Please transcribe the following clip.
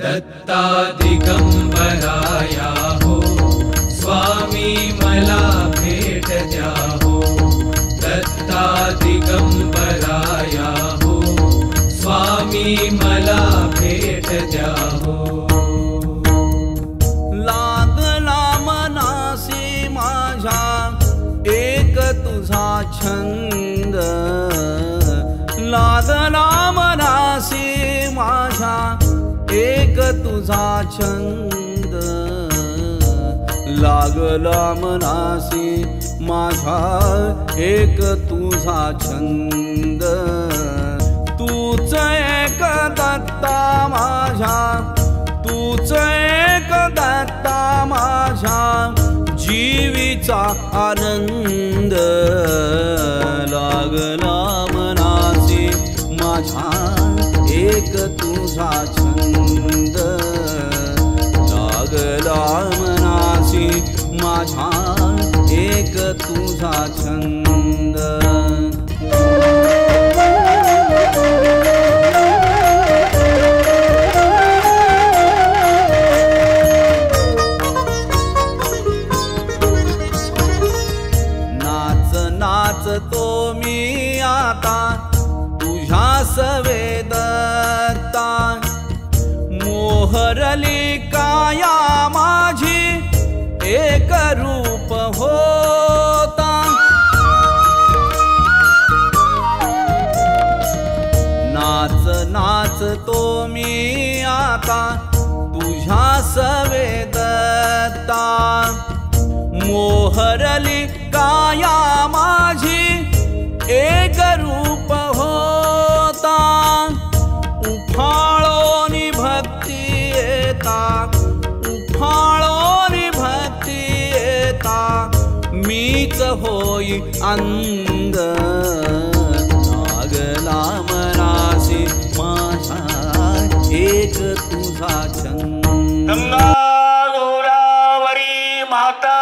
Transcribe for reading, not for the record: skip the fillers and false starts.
दत्ता दिगंबराया हो, स्वामी मला भेट द्या हो। दत्ता दिगंबराया हो, स्वामी मला भेट द्या हो। लागला मनासी माझ्या एक तुझा छंद, लागला मनासी माझ्या एक तुझा छंद, लागला मनासी माझ्या एक तुझा छंद। तूच एक दत्ता माझ्या, तूच एक दत्ता माझ्या जीवीचा आनंद। लागला मनासी माझ्या एक तुझा छंद, लागला मनासी माझ्या एक तुझा छंद। नाच नाचतो मी आता तुझ्या सवेदत्ता, मोहरली काया माझी एक रूप होता। नाच नाचतो मी आता तुझ्या सवेदत्ता, मोहरली काया माझी एक रूप होता। उफाळोनी भक्ती येता, उफाळोनी भक्ती येता, मीच होई अंध। लागला मनासी माझ्या एक तुझा छंद। गंगा गोदावरी माता